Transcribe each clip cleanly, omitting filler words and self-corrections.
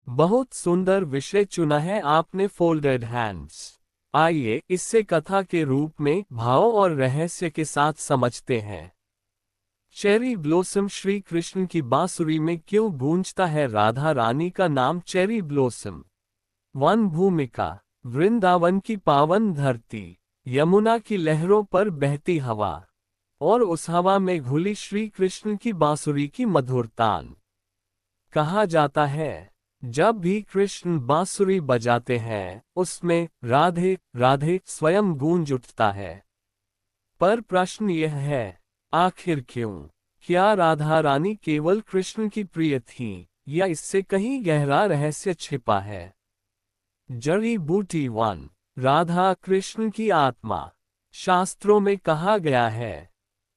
बहुत सुंदर विषय चुना है आपने, फोल्डेड हैंड्स। आइए इससे कथा के रूप में भाव और रहस्य के साथ समझते हैं। चेरी ब्लॉसम श्री कृष्ण की बांसुरी में क्यों गूंजता है? राधा रानी का नाम चेरी ब्लॉसम। वन भूमिका, वृंदावन की पावन धरती, यमुना की लहरों पर बहती हवा, और उस हवा में घुली श्री कृष्ण की बांसुरी की मधुर तान। कहा जाता है जब भी कृष्ण बांसुरी बजाते हैं उसमें राधे राधे स्वयं गूंज उठता है। पर प्रश्न यह है, आखिर क्यों? क्या राधा रानी केवल कृष्ण की प्रिय थी या इससे कहीं गहरा रहस्य छिपा है? जड़ी बूटी 1, राधा कृष्ण की आत्मा। शास्त्रों में कहा गया है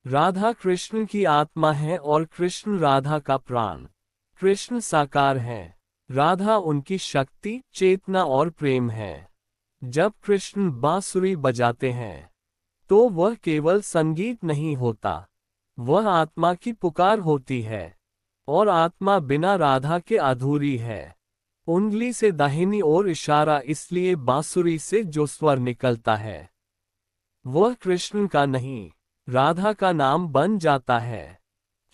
राधा कृष्ण की आत्मा है और कृष्ण राधा का प्राण। कृष्ण साकार है, राधा उनकी शक्ति, चेतना और प्रेम है। जब कृष्ण बांसुरी बजाते हैं तो वह केवल संगीत नहीं होता, वह आत्मा की पुकार होती है, और आत्मा बिना राधा के अधूरी है। उंगली से दाहिनी ओर इशारा, इसलिए बांसुरी से जो स्वर निकलता है वह कृष्ण का नहीं, राधा का नाम बन जाता है।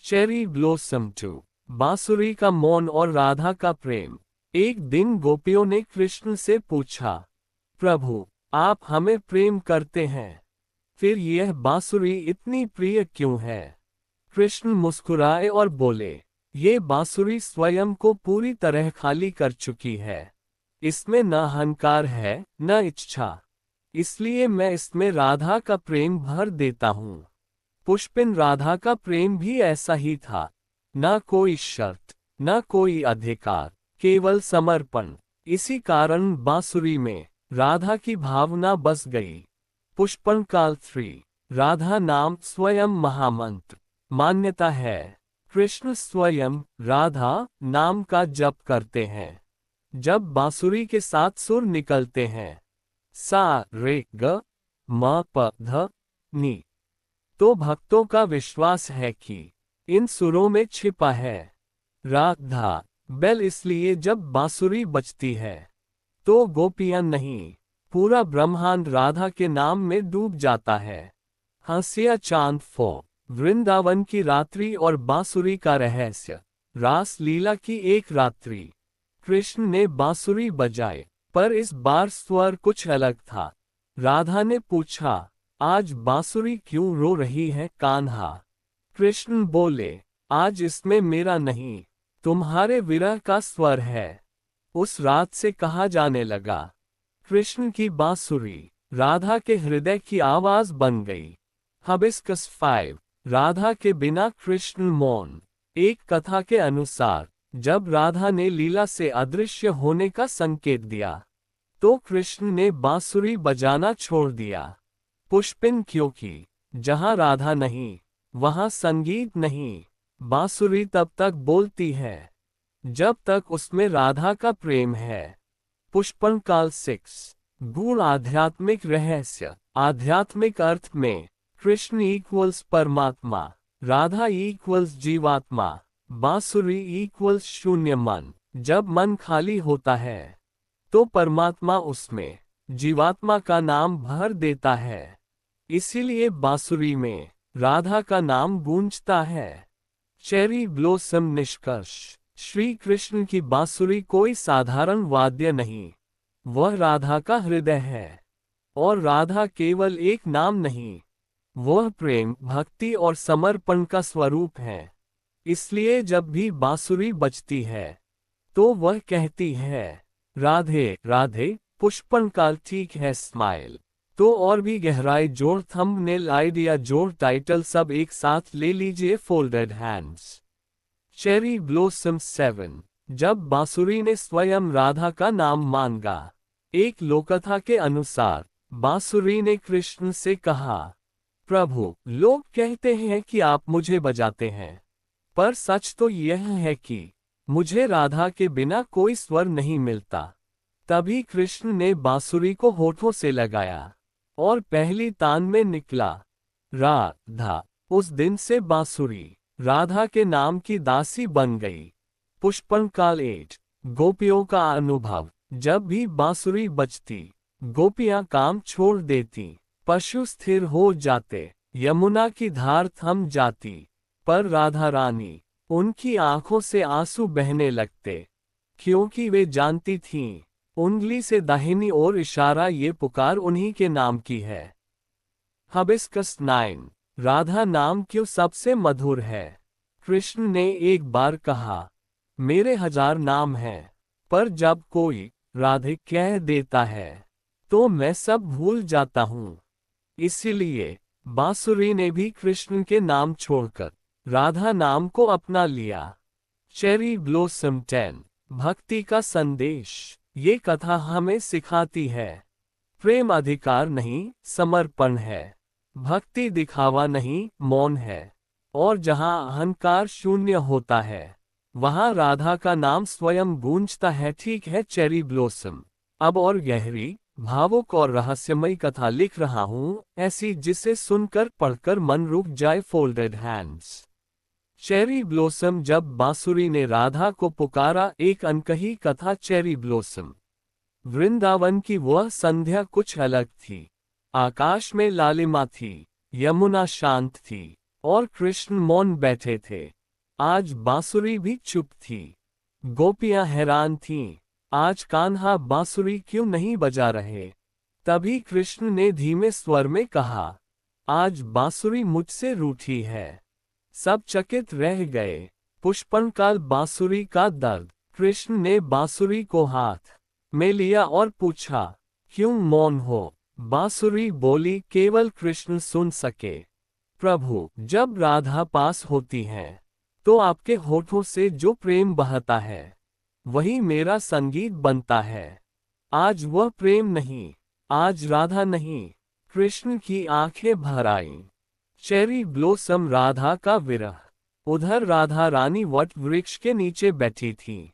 चेरी ब्लॉसम 2, बांसुरी का मौन और राधा का प्रेम। एक दिन गोपियों ने कृष्ण से पूछा, प्रभु आप हमें प्रेम करते हैं, फिर यह बांसुरी इतनी प्रिय क्यों है? कृष्ण मुस्कुराए और बोले, ये बांसुरी स्वयं को पूरी तरह खाली कर चुकी है। इसमें न अहंकार है न इच्छा, इसलिए मैं इसमें राधा का प्रेम भर देता हूँ। पुष्पिन राधा का प्रेम भी ऐसा ही था, न कोई शर्त न कोई अधिकार, केवल समर्पण। इसी कारण बांसुरी में राधा की भावना बस गई। पुष्पन काल 3, राधा नाम स्वयं महामंत्र। मान्यता है कृष्ण स्वयं राधा नाम का जप करते हैं। जब बांसुरी के 7 सुर निकलते हैं, सा रे ग म प ध नि, तो भक्तों का विश्वास है कि इन सुरों में छिपा है राधा। बेल, इसलिए जब बांसुरी बजती है तो गोपियां नहीं, पूरा ब्रह्मांड राधा के नाम में डूब जाता है। हंसिया चांद 4, वृंदावन की रात्रि और बांसुरी का रहस्य। रास लीला की एक रात्रि कृष्ण ने बांसुरी बजाए, पर इस बार स्वर कुछ अलग था। राधा ने पूछा, आज बांसुरी क्यों रो रही है कान्हा? कृष्ण बोले, आज इसमें मेरा नहीं, तुम्हारे विरह का स्वर है। उस रात से कहा जाने लगा कृष्ण की बांसुरी राधा के हृदय की आवाज बन गई। हबिस्कस 5, राधा के बिना कृष्ण मौन। एक कथा के अनुसार जब राधा ने लीला से अदृश्य होने का संकेत दिया तो कृष्ण ने बांसुरी बजाना छोड़ दिया। पुष्पिन, क्योंकि जहां राधा नहीं वहां संगीत नहीं। बांसुरी तब तक बोलती है जब तक उसमें राधा का प्रेम है। पुष्पन काल 6, गूढ़ आध्यात्मिक रहस्य। आध्यात्मिक अर्थ में कृष्ण इक्वल्स परमात्मा, राधा इक्वल्स जीवात्मा, बांसुरी इक्वल्स शून्य मन। जब मन खाली होता है तो परमात्मा उसमें जीवात्मा का नाम भर देता है। इसीलिए बांसुरी में राधा का नाम गूंजता है। चेरी ब्लॉसम निष्कर्ष। श्री कृष्ण की बांसुरी कोई साधारण वाद्य नहीं, वह राधा का हृदय है। और राधा केवल एक नाम नहीं, वह प्रेम, भक्ति और समर्पण का स्वरूप है। इसलिए जब भी बांसुरी बजती है तो वह कहती है, राधे राधे। पुष्पन काल, ठीक है, स्माइल। तो और भी गहराई जोड़, थंबनेल आइडिया जोड़, टाइटल सब एक साथ ले लीजिए, फोल्डेड हैंड्स। चेरी ब्लॉसम 7, जब बांसुरी ने स्वयं राधा का नाम मांगा। एक लोककथा के अनुसार बांसुरी ने कृष्ण से कहा, प्रभु लोग कहते हैं कि आप मुझे बजाते हैं, पर सच तो यह है कि मुझे राधा के बिना कोई स्वर नहीं मिलता। तभी कृष्ण ने बांसुरी को होठों से लगाया और पहली तान में निकला राधा। उस दिन से बांसुरी राधा के नाम की दासी बन गई। पुष्पन काल 8, गोपियों का अनुभव। जब भी बांसुरी बजती, गोपियां काम छोड़ देती, पशु स्थिर हो जाते, यमुना की धार थम जाती। पर राधा रानी, उनकी आंखों से आंसू बहने लगते, क्योंकि वे जानती थीं, उंगली से दाहिनी ओर इशारा, ये पुकार उन्हीं के नाम की है। हिबिस्कस 9। राधा नाम क्यों सबसे मधुर है? कृष्ण ने एक बार कहा, मेरे 1000 नाम हैं, पर जब कोई राधे कह देता है, तो मैं सब भूल जाता हूँ। इसीलिए बांसुरी ने भी कृष्ण के नाम छोड़कर राधा नाम को अपना लिया। Cherry blossom 10। भक्ति का संदेश। ये कथा हमें सिखाती है, प्रेम अधिकार नहीं, समर्पण है। भक्ति दिखावा नहीं, मौन है। और जहाँ अहंकार शून्य होता है, वहाँ राधा का नाम स्वयं गूंजता है। ठीक है चेरी ब्लॉसम, अब और गहरी, भावुक और रहस्यमयी कथा लिख रहा हूँ, ऐसी जिसे सुनकर पढ़कर मन रुक जाए। Folded hands. Cherry blossom. जब बांसुरी ने राधा को पुकारा। एक अनकही कथा। Cherry blossom. वृंदावन की वह संध्या कुछ अलग थी। आकाश में लालिमा थी, यमुना शांत थी, और कृष्ण मौन बैठे थे। आज बांसुरी भी चुप थी। गोपियां हैरान थीं, आज कान्हा बांसुरी क्यों नहीं बजा रहे? तभी कृष्ण ने धीमे स्वर में कहा, आज बांसुरी मुझसे रूठी है। सब चकित रह गए। पुष्पनकाल बांसुरी का दर्द। कृष्ण ने बांसुरी को हाथ में लिया और पूछा, क्यों मौन हो? बांसुरी बोली, केवल कृष्ण सुन सके। प्रभु, जब राधा पास होती है, तो आपके होठों से जो प्रेम बहता है, वही मेरा संगीत बनता है। आज वह प्रेम नहीं, आज राधा नहीं। कृष्ण की आंखें भर आईं। Cherry blossom. राधा का विरह। उधर राधा रानी वट वृक्ष के नीचे बैठी थी।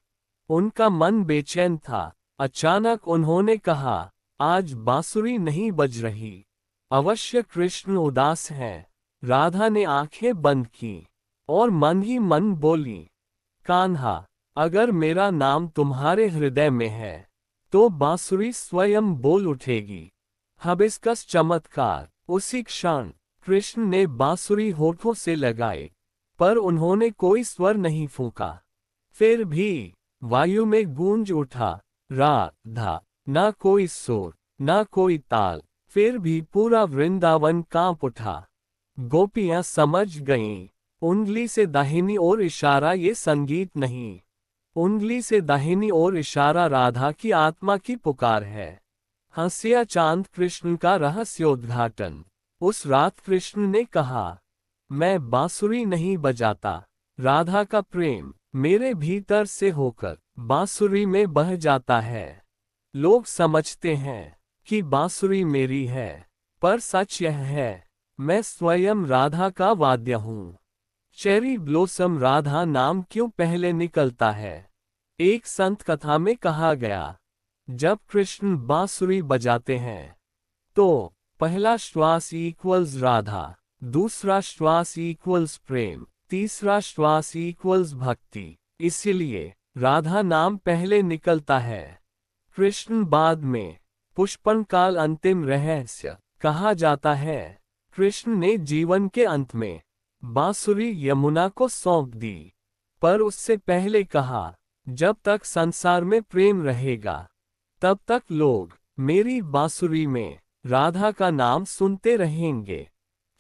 उनका मन बेचैन था। अचानक उन्होंने कहा, आज बांसुरी नहीं बज रही। अवश्य कृष्ण उदास हैं। राधा ने आंखें बंद की और मन ही मन बोली, कान्हा, अगर मेरा नाम तुम्हारे हृदय में है, तो बांसुरी स्वयं बोल उठेगी। हिबिस्कस चमत्कार। उसी क्षण कृष्ण ने बांसुरी होठों से लगाए, पर उन्होंने कोई स्वर नहीं फूंका। फिर भी वायु में गूंज उठा, राधा। ना कोई सुर, ना कोई ताल। फिर भी पूरा वृंदावन कांप उठा। गोपियां समझ गईं, उंगली से दाहिनी ओर इशारा ये संगीत नहीं। उंगली से दाहिनी ओर इशारा राधा की आत्मा की पुकार है। हंसिया चांद। कृष्ण का रहस्योद्घाटन। उस रात कृष्ण ने कहा, मैं बांसुरी नहीं बजाता। राधा का प्रेम मेरे भीतर से होकर बांसुरी में बह जाता है। लोग समझते हैं कि बांसुरी मेरी है, पर सच यह है, मैं स्वयं राधा का वाद्य हूँ। Cherry blossom. राधा नाम क्यों पहले निकलता है? एक संत कथा में कहा गया, जब कृष्ण बांसुरी बजाते हैं, तो पहला श्वास इक्वल्स राधा, दूसरा श्वास इक्वल्स प्रेम, तीसरा श्वास इक्वल्स भक्ति। इसीलिए राधा नाम पहले निकलता है, कृष्ण बाद में। पुष्पनकाल। अंतिम रहस्य। कहा जाता है, कृष्ण ने जीवन के अंत में बांसुरी यमुना को सौंप दी, पर उससे पहले कहा, जब तक संसार में प्रेम रहेगा, तब तक लोग मेरी बांसुरी में राधा का नाम सुनते रहेंगे।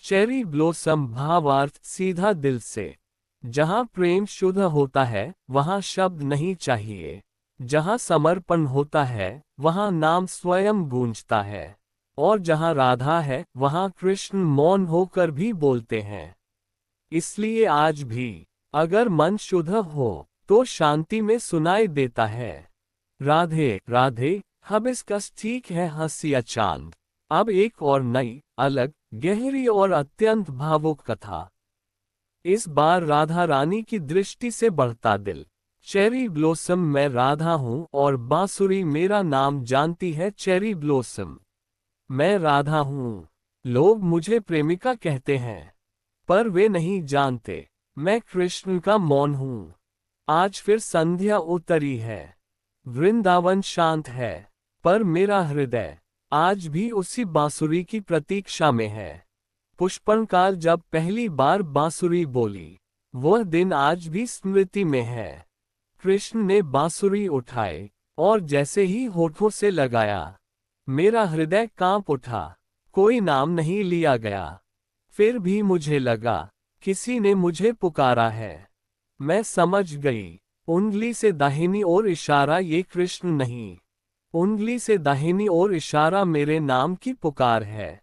Cherry blossom. भावार्थ। सीधा दिल से। जहाँ प्रेम शुद्ध होता है, वहाँ शब्द नहीं चाहिए। जहाँ समर्पण होता है, वहाँ नाम स्वयं गूंजता है। और जहाँ राधा है, वहाँ कृष्ण मौन होकर भी बोलते हैं। इसलिए आज भी अगर मन शुद्ध हो, तो शांति में सुनाई देता है, राधे राधे। हिबिस्कस। ठीक है हंसिया चांद। अब एक और नई, अलग, गहरी और अत्यंत भावुक कथा। इस बार राधा रानी की दृष्टि से बढ़ता दिल। Cherry blossom. मैं राधा हूँ और बांसुरी मेरा नाम जानती है। Cherry blossom. मैं राधा हूँ। लोग मुझे प्रेमिका कहते हैं, पर वे नहीं जानते, मैं कृष्ण का मौन हूँ। आज फिर संध्या उतरी है। वृंदावन शांत है, पर मेरा हृदय आज भी उसी बांसुरी की प्रतीक्षा में है। पुष्पनकाल जब पहली बार बांसुरी बोली, वह दिन आज भी स्मृति में है। कृष्ण ने बांसुरी उठाई और जैसे ही होठों से लगाया, मेरा हृदय कांप उठा। कोई नाम नहीं लिया गया। फिर भी मुझे लगा किसी ने मुझे पुकारा है। मैं समझ गई, उंगली से दाहिनी ओर इशारा ये कृष्ण नहीं, उंगली से दाहिनी ओर इशारा मेरे नाम की पुकार है।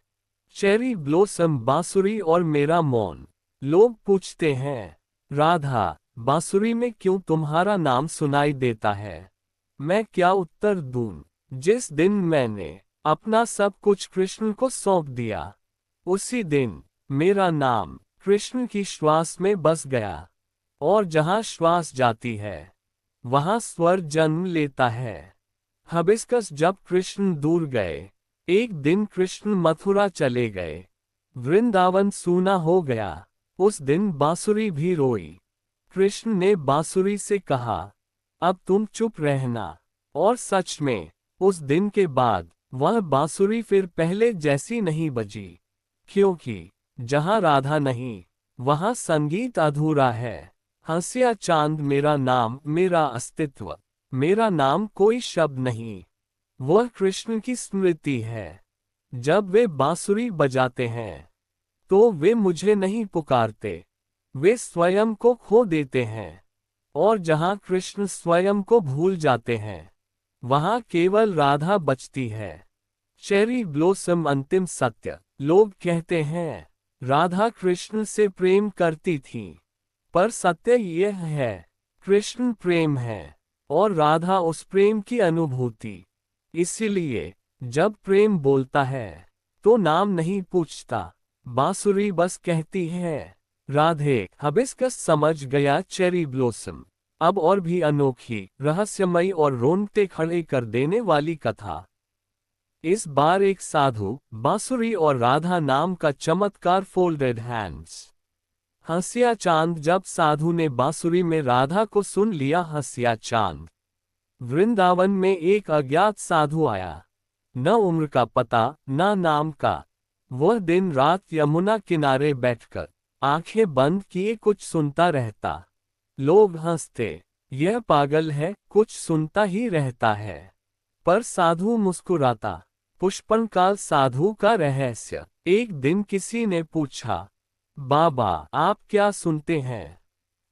चेरी ब्लॉसम बांसुरी और मेरा मौन। लोग पूछते हैं, राधा, बांसुरी में क्यों तुम्हारा नाम सुनाई देता है? मैं क्या उत्तर दूं? जिस दिन मैंने अपना सब कुछ कृष्ण को सौंप दिया, उसी दिन मेरा नाम कृष्ण की श्वास में बस गया। और जहां श्वास जाती है, वहां स्वर जन्म लेता है। हबिस्कस जब कृष्ण दूर गए, एक दिन कृष्ण मथुरा चले गए, वृंदावन सूना हो गया। उस दिन बांसुरी भी रोई। कृष्ण ने बांसुरी से कहा, अब तुम चुप रहना। और सच में उस दिन के बाद वह बांसुरी फिर पहले जैसी नहीं बजी, क्योंकि जहां राधा नहीं, वहां संगीत अधूरा है। हंसिया चांद मेरा नाम, मेरा अस्तित्व, मेरा नाम कोई शब्द नहीं, वह कृष्ण की स्मृति है। जब वे बांसुरी बजाते हैं, तो वे मुझे नहीं पुकारते, वे स्वयं को खो देते हैं। और जहां कृष्ण स्वयं को भूल जाते हैं, वहां केवल राधा बचती है। चेरी ब्लॉसम अंतिम सत्य। लोग कहते हैं, राधा कृष्ण से प्रेम करती थी, पर सत्य यह है, कृष्ण प्रेम है और राधा उस प्रेम की अनुभूति। इसीलिए जब प्रेम बोलता है, तो नाम नहीं पूछता, बांसुरी बस कहती है, राधे। हबिस्कस समझ गया चेरी ब्लॉसम। अब और भी अनोखी, रहस्यमयी और रोंगटे खड़े कर देने वाली कथा। इस बार एक साधु, बांसुरी और राधा नाम का चमत्कार फोल्डेड हैंड्स। हंसिया चांद। जब साधु ने बांसुरी में राधा को सुन लिया, हंसिया चांद। वृंदावन में एक अज्ञात साधु आया, न उम्र का पता, न नाम का। वह दिन रात यमुना किनारे बैठकर आंखें बंद किए कुछ सुनता रहता। लोग हंसते, यह पागल है, कुछ सुनता ही रहता है। पर साधु मुस्कुराता। पुष्पनकाल साधु का रहस्य। एक दिन किसी ने पूछा, बाबा आप क्या सुनते हैं?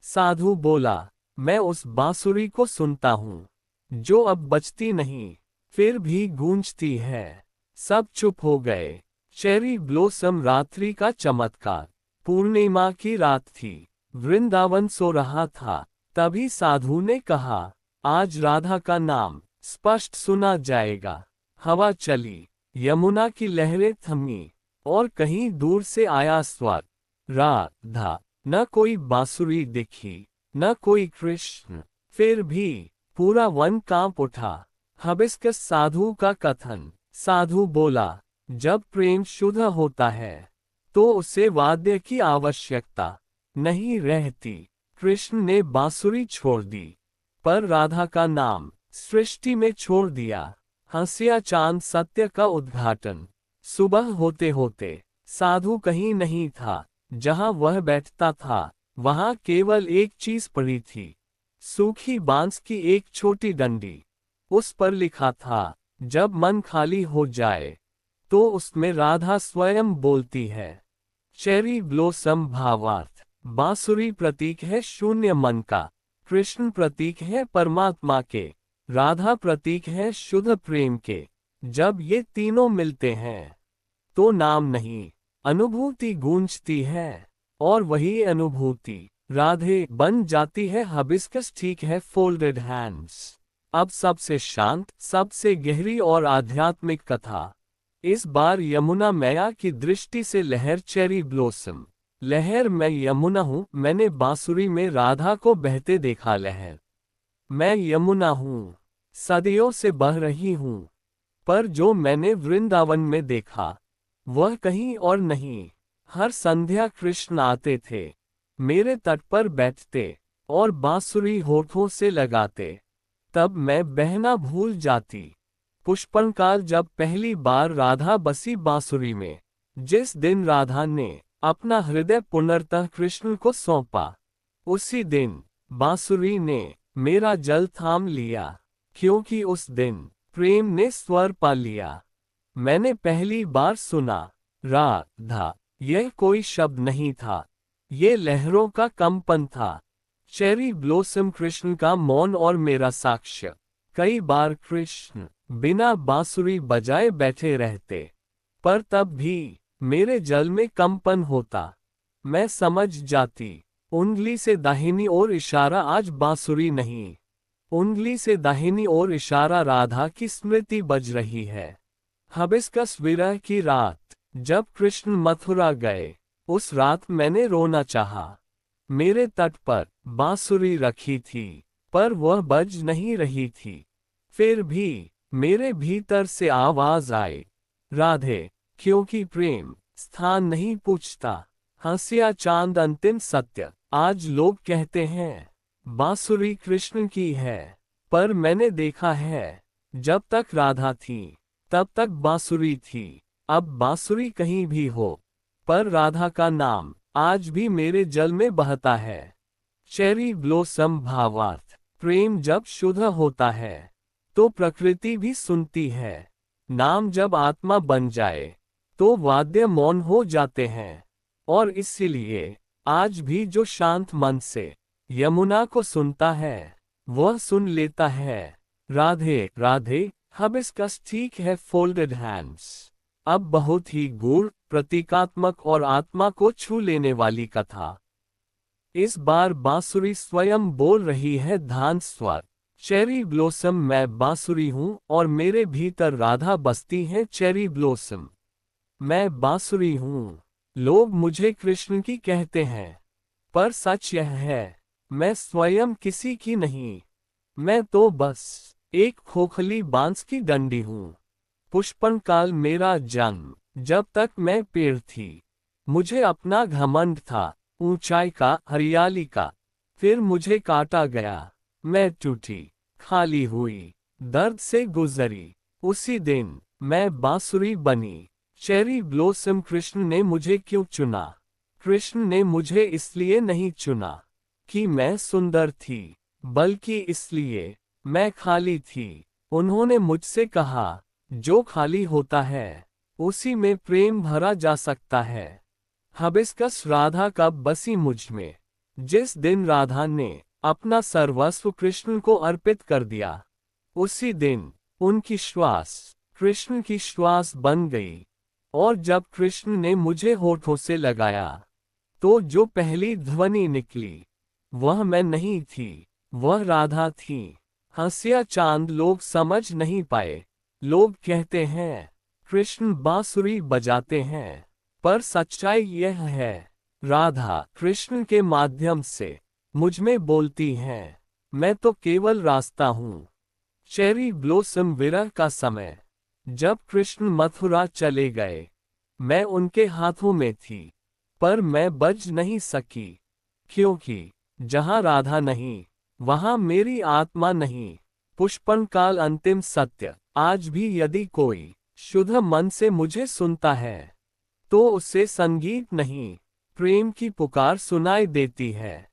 साधु बोला, मैं उस बांसुरी को सुनता हूँ, जो अब बजती नहीं, फिर भी गूंजती है। सब चुप हो गए। चेरी ब्लॉसम रात्रि का चमत्कार। पूर्णिमा की रात थी, वृंदावन सो रहा था। तभी साधु ने कहा, आज राधा का नाम स्पष्ट सुना जाएगा। हवा चली, यमुना की लहरें थमी, और कहीं दूर से आया स्वर, राधा। न कोई बांसुरी दिखी, न कोई कृष्ण। फिर भी पूरा वन कांप उठा। हबिस्कस साधु का कथन। साधु बोला, जब प्रेम शुद्ध होता है, तो उसे वाद्य की आवश्यकता नहीं रहती। कृष्ण ने बांसुरी छोड़ दी, पर राधा का नाम सृष्टि में छोड़ दिया। हंसिया चांद। सत्य का उद्घाटन। सुबह होते होते साधु कहीं नहीं था। जहां वह बैठता था, वहां केवल एक चीज पड़ी थी, सूखी बांस की एक छोटी डंडी। उस पर लिखा था, जब मन खाली हो जाए, तो उसमें राधा स्वयं बोलती है। चेरी ब्लॉसम भावार्थ। बांसुरी प्रतीक है शून्य मन का, कृष्ण प्रतीक है परमात्मा के, राधा प्रतीक है शुद्ध प्रेम के। जब ये तीनों मिलते हैं, तो नाम नहीं, अनुभूति गूंजती है, और वही अनुभूति राधे बन जाती है। हबिस्कस। ठीक है, फोल्डेड हैंड्स। अब सबसे शांत, सबसे गहरी और आध्यात्मिक कथा। इस बार यमुना मैया की दृष्टि से लहर। Cherry blossom. लहर। मैं यमुना हूँ, मैंने बांसुरी में राधा को बहते देखा। लहर। मैं यमुना हूँ, सदियों से बह रही हूँ, पर जो मैंने वृंदावन में देखा, वह कहीं और नहीं। हर संध्या कृष्ण आते थे, मेरे तट पर बैठते, और बांसुरी होठों से लगाते। तब मैं बहना भूल जाती। पुष्पनकाल जब पहली बार राधा बसी बांसुरी में, जिस दिन राधा ने अपना हृदय पुनर्तः कृष्ण को सौंपा, उसी दिन बांसुरी ने मेरा जल थाम लिया, क्योंकि उस दिन प्रेम ने स्वर पा लिया। मैंने पहली बार सुना राधा, यह कोई शब्द नहीं था, ये लहरों का कंपन था। चेरी ब्लॉसम कृष्ण का मौन और मेरा साक्ष्य। कई बार कृष्ण बिना बांसुरी बजाए बैठे रहते, पर तब भी मेरे जल में कंपन होता। मैं समझ जाती, उंगली से दाहिनी ओर इशारा आज बांसुरी नहीं, उंगली से दाहिनी ओर इशारा राधा की स्मृति बज रही है। हिबिस्कस विरह की रात, जब कृष्ण मथुरा गए, उस रात मैंने रोना चाहा। मेरे तट पर बांसुरी रखी थी, पर वह बज नहीं रही थी। फिर भी मेरे भीतर से आवाज आई, राधे, क्योंकि प्रेम स्थान नहीं पूछता। हंसिया चांद अंतिम सत्य। आज लोग कहते हैं बांसुरी कृष्ण की है, पर मैंने देखा है, जब तक राधा थी तब तक बांसुरी थी। अब बांसुरी कहीं भी हो, पर राधा का नाम आज भी मेरे जल में बहता है। चेरी ब्लॉसम भावार्थ। प्रेम जब शुद्ध होता है तो प्रकृति भी सुनती है। नाम जब आत्मा बन जाए तो वाद्य मौन हो जाते हैं। और इसीलिए आज भी जो शांत मन से यमुना को सुनता है, वह सुन लेता है। राधे राधे। हिबिस्कस ठीक है। Folded hands. अब बहुत ही गूढ़, प्रतीकात्मक और आत्मा को छू लेने वाली कथा। इस बार बांसुरी स्वयं बोल रही है धान स्वर। चेरी ब्लॉसम, मैं बांसुरी हूँ और मेरे भीतर राधा बसती है। चेरी ब्लॉसम, मैं बांसुरी हूँ। लोग मुझे कृष्ण की कहते हैं, पर सच यह है, मैं स्वयं किसी की नहीं। मैं तो बस एक खोखली बांस की डंडी हूँ। पुष्पनकाल मेरा जन्म, जब तक मैं पेड़ थी, मुझे अपना घमंड था, ऊंचाई का, हरियाली का। फिर मुझे काटा गया, मैं टूटी, खाली हुई, दर्द से गुजरी। उसी दिन मैं बांसुरी बनी। Cherry blossom. कृष्ण ने मुझे क्यों चुना? कृष्ण ने मुझे इसलिए नहीं चुना कि मैं सुंदर थी, बल्कि इसलिए मैं खाली थी। उन्होंने मुझसे कहा, जो खाली होता है उसी में प्रेम भरा जा सकता है। हिबिस्कस। राधा कब बसी मुझ में? जिस दिन राधा ने अपना सर्वस्व कृष्ण को अर्पित कर दिया, उसी दिन उनकी श्वास कृष्ण की श्वास बन गई। और जब कृष्ण ने मुझे होठों से लगाया, तो जो पहली ध्वनि निकली, वह मैं नहीं थी, वह राधा थी। हंसिया चांद। लोग समझ नहीं पाए। लोग कहते हैं कृष्ण बांसुरी बजाते हैं, पर सच्चाई यह है, राधा कृष्ण के माध्यम से मुझ में बोलती हैं। मैं तो केवल रास्ता हूँ। Cherry blossom. विरह का समय। जब कृष्ण मथुरा चले गए, मैं उनके हाथों में थी, पर मैं बज नहीं सकी, क्योंकि जहाँ राधा नहीं, वहाँ मेरी आत्मा नहीं। पुष्पनकाल अंतिम सत्य। आज भी यदि कोई शुद्ध मन से मुझे सुनता है, तो उसे संगीत नहीं, प्रेम की पुकार सुनाई देती है।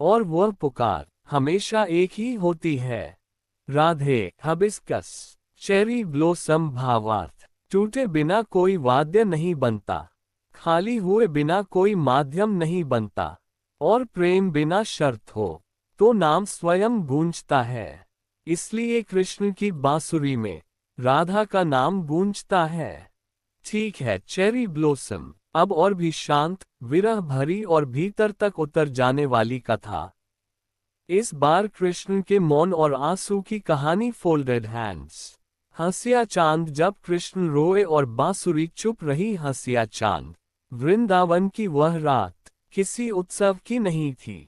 और वह पुकार हमेशा एक ही होती है, राधे। हिबिस्कस। चेरी ब्लॉसम भावार्थ। टूटे बिना कोई वाद्य नहीं बनता, खाली हुए बिना कोई माध्यम नहीं बनता। और प्रेम बिना शर्त हो तो नाम स्वयं गूंजता है। इसलिए कृष्ण की बांसुरी में राधा का नाम गूंजता है। ठीक है। Cherry blossom. अब और भी शांत, विरह भरी और भीतर तक उतर जाने वाली कथा। इस बार कृष्ण के मौन और आंसू की कहानी। Folded hands. हंसिया चांद। जब कृष्ण रोए और बांसुरी चुप रही। हंसिया चांद। वृंदावन की वह रात किसी उत्सव की नहीं थी।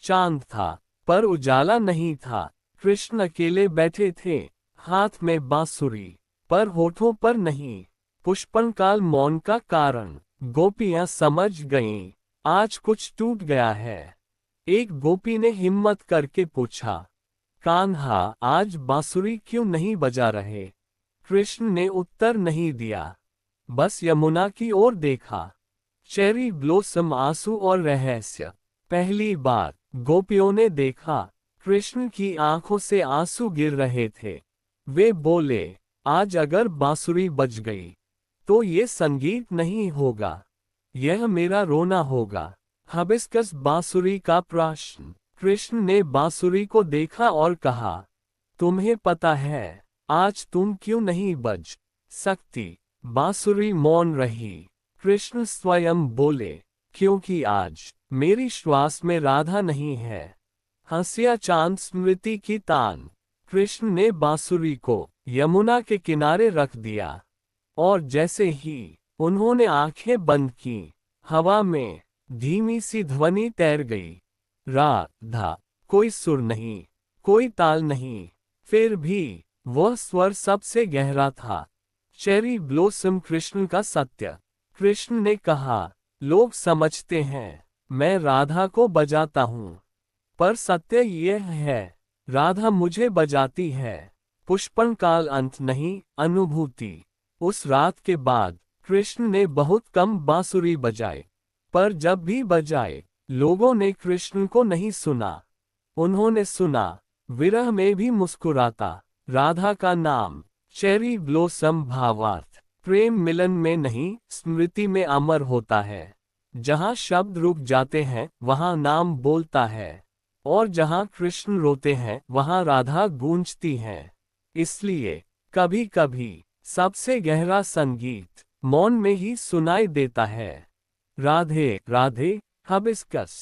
चांद था, पर उजाला नहीं था। कृष्ण अकेले बैठे थे, हाथ में बांसुरी, पर होठों पर नहीं। पुष्पनकाल मौन का कारण। गोपियां समझ गईं, आज कुछ टूट गया है। एक गोपी ने हिम्मत करके पूछा, कान्हा, आज बांसुरी क्यों नहीं बजा रहे? कृष्ण ने उत्तर नहीं दिया, बस यमुना की ओर देखा। चेरी ब्लॉसम, आंसू और रहस्य। पहली बार गोपियों ने देखा, कृष्ण की आंखों से आंसू गिर रहे थे। वे बोले, आज अगर बांसुरी बज गई तो ये संगीत नहीं होगा, यह मेरा रोना होगा। हिबिस्कस बांसुरी का प्रश्न। कृष्ण ने बांसुरी को देखा और कहा, तुम्हें पता है आज तुम क्यों नहीं बज सकती? बांसुरी मौन रही। कृष्ण स्वयं बोले, क्योंकि आज मेरी श्वास में राधा नहीं है। हंसिया चांद स्मृति की तान। कृष्ण ने बांसुरी को यमुना के किनारे रख दिया, और जैसे ही उन्होंने आंखें बंद की, हवा में धीमी सी ध्वनि तैर गई, राधा। कोई सुर नहीं, कोई ताल नहीं, फिर भी वह स्वर सबसे गहरा था। चेरी ब्लॉसम, कृष्ण का सत्य। कृष्ण ने कहा, लोग समझते हैं मैं राधा को बजाता हूँ, पर सत्य यह है, राधा मुझे बजाती है। पुष्पन काल अंत नहीं, अनुभूति। उस रात के बाद कृष्ण ने बहुत कम बांसुरी बजाए, पर जब भी बजाए लोगों ने कृष्ण को नहीं सुना। उन्होंने सुना विरह में भी मुस्कुराता राधा का नाम। चेरी ब्लॉसम भावार्थ, प्रेम मिलन में नहीं, स्मृति में अमर होता है। जहाँ शब्द रुक जाते हैं वहाँ नाम बोलता है, और जहाँ कृष्ण रोते हैं वहाँ राधा गूंजती है। इसलिए कभी कभी सबसे गहरा संगीत मौन में ही सुनाई देता है। राधे राधे। हिबिस्कस।